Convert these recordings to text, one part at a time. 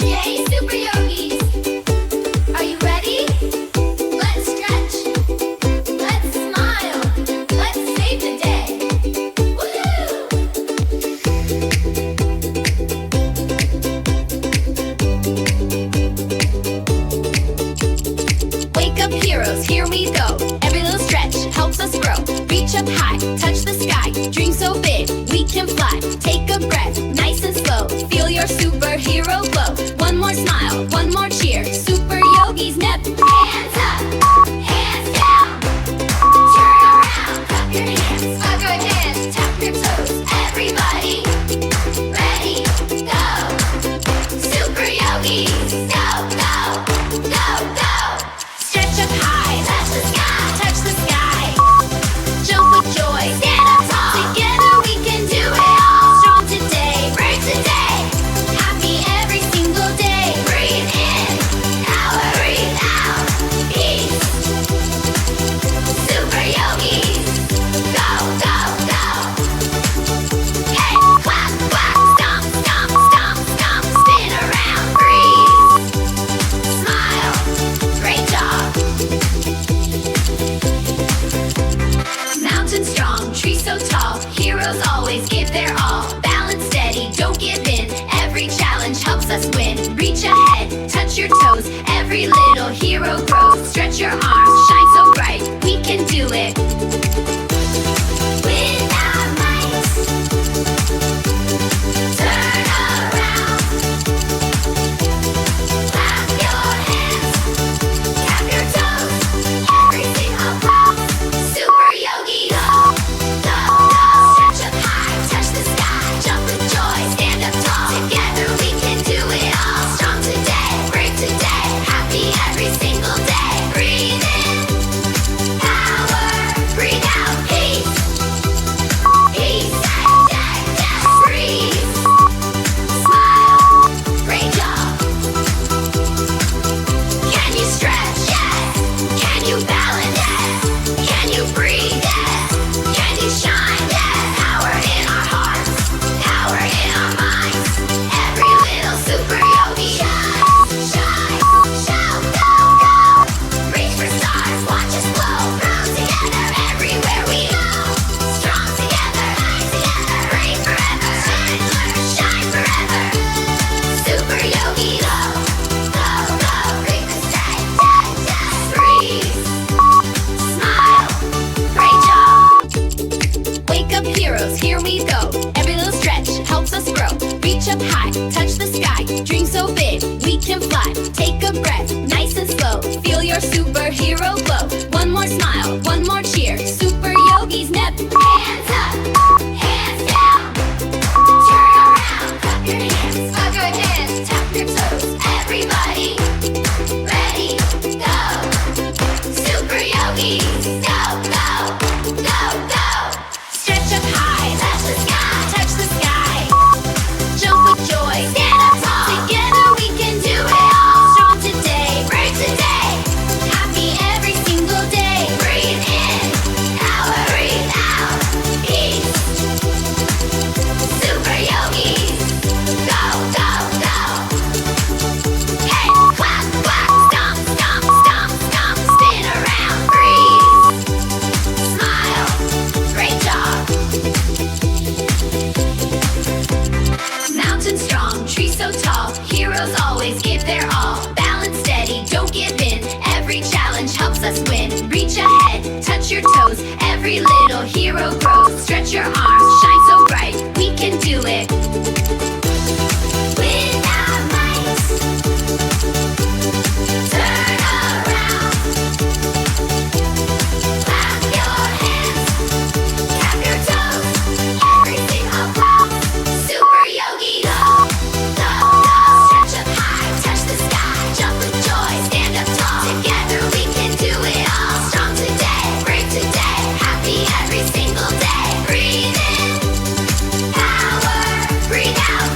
Yay, super yogis! Are you ready? Let's stretch. Let's smile. Let's save the day. Woo! Wake up heroes, here we go. Every little stretch helps us grow. Reach up high, touch the sky. Dream so big, we can fly. Take a breath, nice and slow. Feel your superhero glow. One more smile, one more cheer. Super yogis never. Hands up, hands down. Turn around, clap your hands. Clap your hands, tap your toes. Everybody, ready, go. Super yogis, go, go, go, go. Stretch up high, touch the sky, touch the sky. Jump with joy, stand up tall. Together we can do it all. Strong today, brave today. Happy every single day. Breathe in, power, breathe out, peace. Super yogis, go, go, go. Hey, clap, clap, stomp, stomp, stomp, stomp. Spin around, breathe. Smile, great job. Mountain strong, tree so tall. Heroes always give their all. Balance steady, don't give in. Every challenge helps us win. Reach ahead, touch your toes. Every little hero grows. Stretch your arms, shine so bright. We can do it. With our might. Turn around. Clap your hands. Tap your toes. Every single pose. Super yogi, go, go, go. Stretch up high, touch the sky. Jump with joy, stand up tall. Together we can do it all. Strong today, brave today. Happy every single day. Breathe in, power. Breathe out, peace. Peace, breathe. Smile, great job. Can you stretch? Yes. Can you balance? Yes. Can you breathe? Yes. Can you shine? Yes. Power in our hearts, power in our minds. Every little super yogi shine, shine, shout, go, go. Reach for stars, watch us glow. Grow together everywhere we go. Strong together, nice together. Brave forever, shine forever. Super yogi, go, go, go. Breathe and stay, breathe. Smile, great job. Wake up heroes, here we go. Every little stretch helps us grow. Reach up high, touch the sky. Dream so big, we can fly. Take a breath, nice and slow. Feel your superhero glow. One more smile, one more cheer. Super yogis never. Hands up, hands down. Turn around, clap your hands. Clap your hands, tap your toes. Everybody, ready, go. Super yogis, go, go, go, go. Stretch up high, touch the sky, touch the sky. Jump with joy, stand up tall. Together we can do it all. Strong today, brave today. Happy every single day. Breathe in, power, breathe out, peace. Super yogis, go, go, go. Hey, clap, clap, stomp, stomp, stomp, stomp. Spin around, breathe. Smile, great job. Mountain strong, tree so tall. Heroes always give their all. Balance steady, don't give in. Every challenge helps us win. Reach ahead, touch your toes. Every little hero grows. Stretch your arms, shine so bright. We can do it. With our might. Turn around. Clap your hands. Tap your toes. Every single pose. Super yogi, go, go, go. Stretch up high, touch the sky. Jump with joy, stand up tall. Together we can do it all. Strong today, brave today. Happy every single day. Breathe in, power. Breathe out,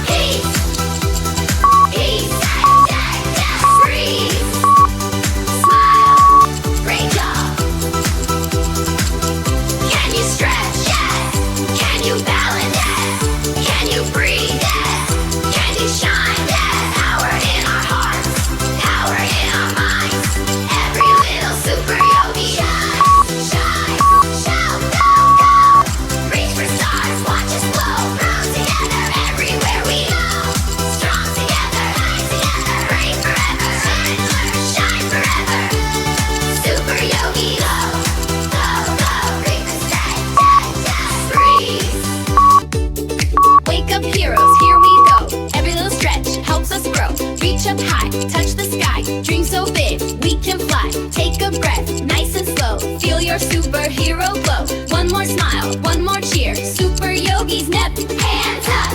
Stretch up high, touch the sky. Dream so big, we can fly. Take a breath, nice and slow. Feel your superhero glow. One more smile, one more cheer. Super yogis never. Hands up,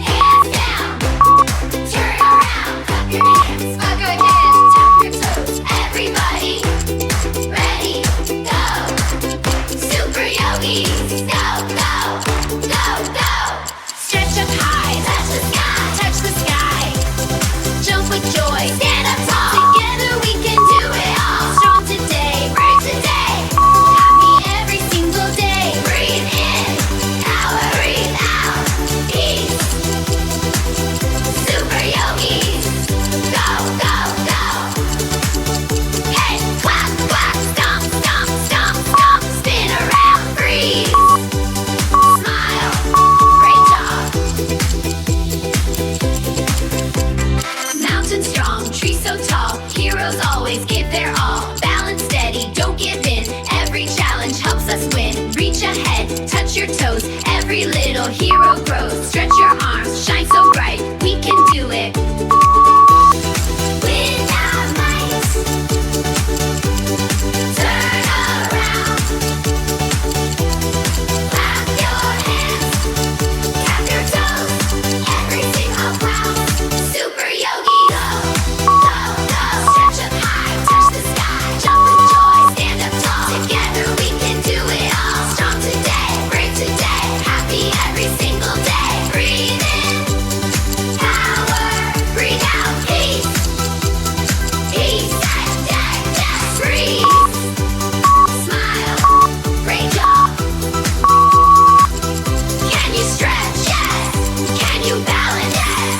hands down. Turn around, clap your hands. Clap your hands, tap your toes. Everybody, ready, go. Super yogis, go, go, go, go. Stretch up high, touch the sky, touch the sky. Jump with joy, stand up tall. Together we can do it all. Strong today, brave today. Happy every single day. Breathe in, power, breathe out. Peace. Super yogis, go, go, go. Hey, clap, clap, stomp, stomp, stomp, stomp. Spin around, breathe. Smile, great job. Mountain strong, tree so tall. Heroes always give their all. Balance steady, don't give in. Every challenge helps us win. Reach ahead, touch your toes. Every little hero grows. Stretch your arms, shine so bright. We can do it. With our might. Turn around. Clap your hands. Tap your toes. Every single round. Super yogi, go, go, go. Stretch up high, touch the sky. Jump with joy, stand up tall. Together we can do it all. Strong today, brave today. Happy every single day. Breathe in, power, breathe out, peace. Peace, breathe. Smile, great job. Can you stretch? Yes. Can you balance? Yes.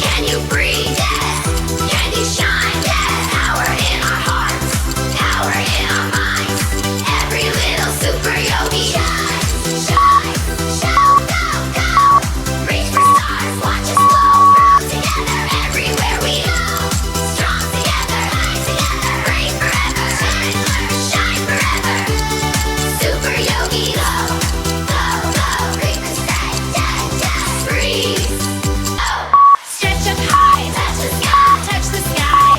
Can you breathe? Yes. Can you shine? Yes. Power in our hearts, power in our minds. Every little super yogi shine, shine, show, go, go. Reach for stars, watch us glow. Grow together everywhere we go. Strong together, high together, brave forever. Shine forever. Super yogi, go, go, go. Breathe and stay, just breathe. Stretch up high, touch the sky, touch the sky.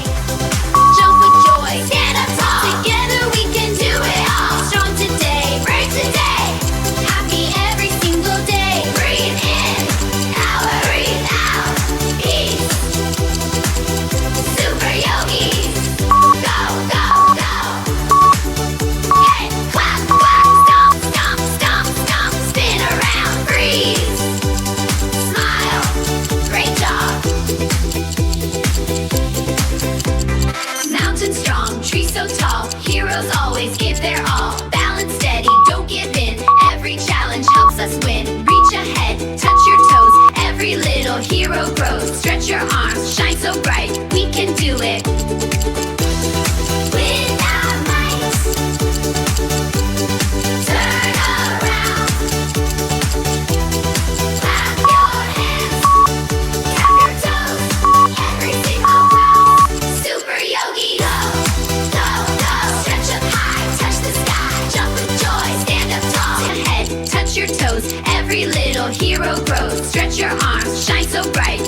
Jump with joy, stand up tall. Together we can do it all. Strong today, brave today. Happy every single day. Breathe in, power, breathe out. Peace. Super yogis, go, go, go. Hey, clap, clap, stomp, stomp, stomp, stomp. Spin around, breathe. Smile, great job. Mountain strong, tree so tall. Heroes always give their all. Balance steady, don't give in. Every challenge helps us win. Reach ahead, touch your toes. Every little hero grows. Stretch your arms, shine so bright. We can do it. With our might. Turn around. Clap your hands. Tap your toes. Every single round. Super yogi, go, go, go. Stretch up high, touch the sky. Jump with joy, stand up tall. Ahead, touch your toes. Every little hero grows. Stretch your arms, shine so bright.